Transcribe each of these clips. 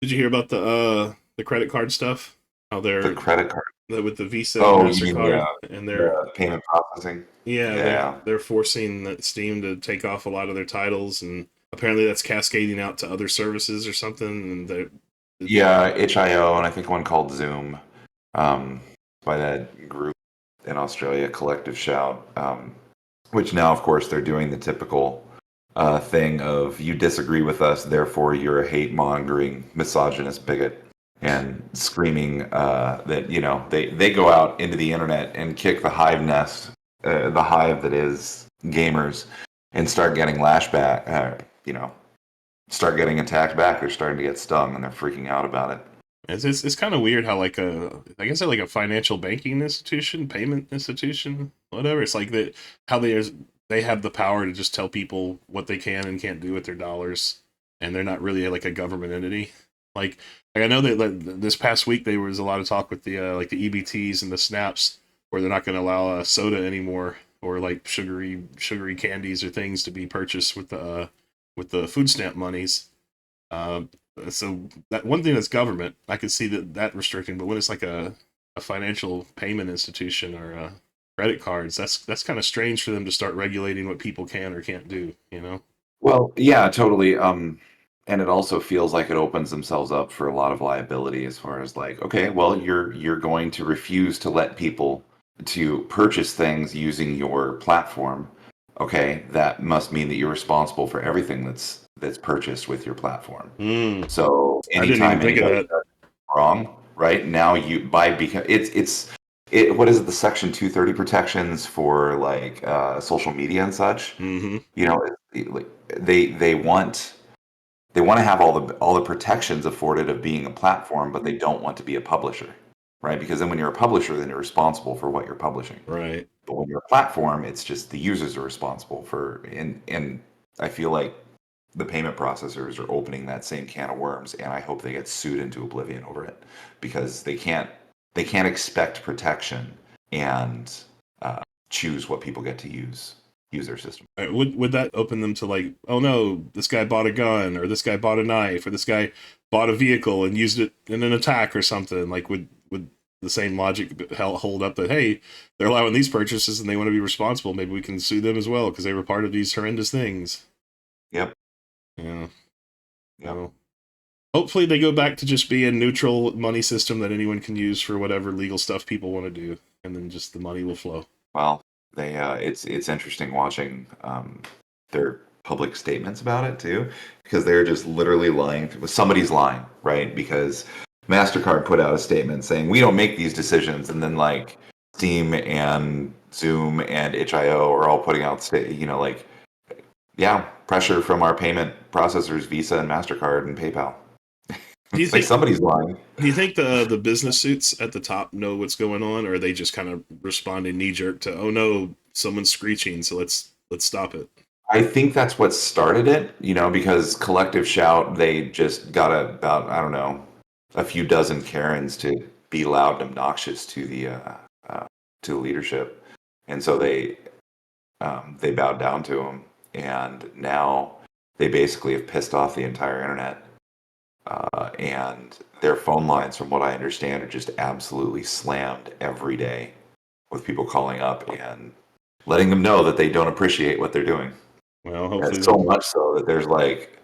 Did you hear about the credit card stuff? How The they're credit card. with the Visa and Oh, you mean Mastercard, and they're the payment processing? yeah Yeah. they're forcing Steam to take off a lot of their titles, and apparently that's cascading out to other services or something. And Yeah, HIO, and I think one called Zoom, um, by that group in Australia, Collective Shout, which now, of course, they're doing the typical thing of you disagree with us, therefore you're a hate-mongering, misogynist bigot, and screaming that, they go out into the internet and kick the hive nest, the hive that is gamers, and start getting lashback, start getting attacked back. They're starting to get stung, and they're freaking out about it. it's kind of weird how like I guess like a financial banking institution, payment institution, whatever. It's like that how they have the power to just tell people what they can and can't do with their dollars, and they're not really like a government entity. Like I know that like, this past week there was a lot of talk with the like the EBTs and the snaps where they're not going to allow soda anymore or like sugary candies or things to be purchased with the food stamp monies. Uh, so that one thing that's government, I could see that restricting, but when it's like a financial payment institution or credit cards, that's kind of strange for them to start regulating what people can or can't do. You know? Well, yeah, totally. And it also feels like it opens themselves up for a lot of liability as far as like, okay, well, you're going to refuse to let people to purchase things using your platform. Okay, that must mean that you're responsible for everything that's purchased with your platform. Mm, So I didn't even anytime think of anybody that. does wrong, right now you by because it what is it, the Section 230 protections for like social media and such. Mm-hmm. You know, like, they want to have all the protections afforded of being a platform, but they don't want to be a publisher, right? Because then when you're a publisher, then you're responsible for what you're publishing. Right. But when you're a platform, it's just the users are responsible for. And I feel like the payment processors are opening that same can of worms, and I hope they get sued into oblivion over it because they can't expect protection and choose what people get to use their system. Would that open them to like, oh no, this guy bought a gun or this guy bought a knife or this guy bought a vehicle and used it in an attack or something? Like, would the same logic hold up that hey, they're allowing these purchases and they want to be responsible? Maybe we can sue them as well because they were part of these horrendous things. Yep. Yeah. Yep. Well, hopefully they go back to just being a neutral money system that anyone can use for whatever legal stuff people want to do, and then just the money will flow. Well, it's interesting watching their public statements about it too, because they're just literally lying. Somebody's lying, right? Because Mastercard put out a statement saying we don't make these decisions, and then like Steam and Zoom and HIO are all putting out like, yeah, pressure from our payment processors, Visa and Mastercard and PayPal. Do you It's like think somebody's lying. Do you think the business suits at the top know what's going on, or are they just kind of responding knee jerk to, oh no, someone's screeching, so let's stop it? I think that's what started it, because Collective Shout, they just got about, I don't know, a few dozen Karens to be loud and obnoxious to the leadership, and so they bowed down to them, and now they basically have pissed off the entire internet, and their phone lines, from what I understand, are just absolutely slammed every day with people calling up and letting them know that they don't appreciate what they're doing. Well, And hopefully, so much so that there's like,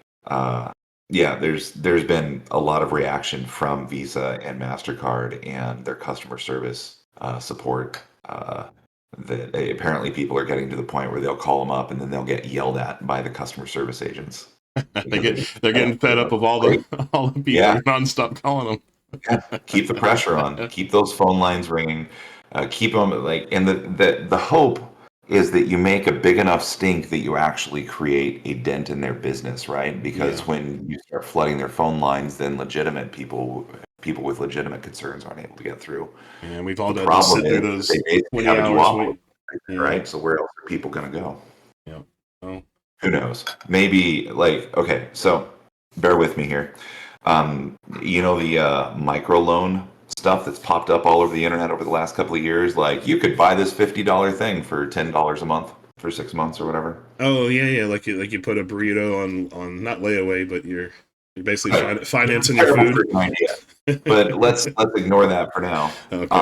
there's been a lot of reaction from Visa and Mastercard and their customer service support. That apparently people are getting to the point where they'll call them up and then they'll get yelled at by the customer service agents because they're getting fed up of great. all the people Yeah, nonstop calling them. yeah. Keep the pressure on. Keep those phone lines ringing. Keep them like, and the hope is that you make a big enough stink that you actually create a dent in their business, right? Because Yeah, when you start flooding their phone lines, then legitimate people with legitimate concerns aren't able to get through. and we've all The had to problem sit through is that they those basically 20 have a hours duopoly, wait. Yeah, right? So where else are people going to go? yeah. Oh, Who knows? Maybe like, okay, so bear with me here. The microloan stuff that's popped up all over the internet over the last couple of years, like you could buy this $50 thing for $10 a month for 6 months or whatever. oh yeah, yeah. Like you put a burrito on not layaway, but You're basically Right. financing your Terrible food. freaking idea. But let's ignore that for now. Okay.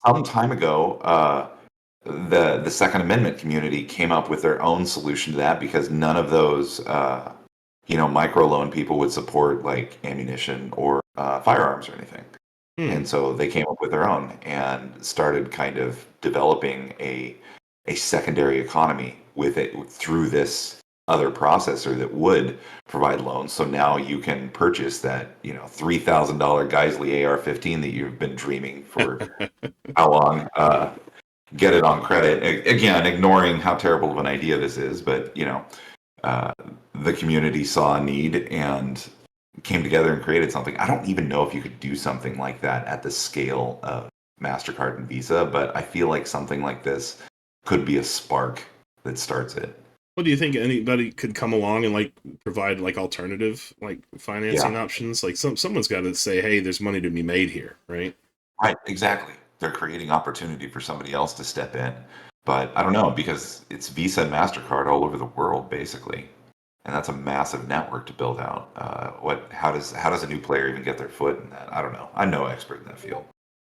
Some time ago, the Second Amendment community came up with their own solution to that because none of those microloan people would support like ammunition or firearms or anything. Hmm. And so they came up with their own and started kind of developing a secondary economy with it through this other processor that would provide loans. So now you can purchase that, $3,000 Geisley AR-15 that you've been dreaming for how long? Get it on credit. Again, ignoring how terrible of an idea this is, but uh, the community saw a need and came together and created something. I don't even know if you could do something like that at the scale of Mastercard and Visa, but I feel like something like this could be a spark that starts it. Well, do you think anybody could come along and like provide like alternative like financing Yeah, options? Like someone's got to say, hey, there's money to be made here, right? right, exactly. They're creating opportunity for somebody else to step in. But I don't know because it's Visa and Mastercard all over the world, basically, and that's a massive network to build out. How does a new player even get their foot in that? I don't know. I'm no expert in that field.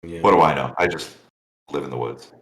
Yeah. What do I know? I just live in the woods.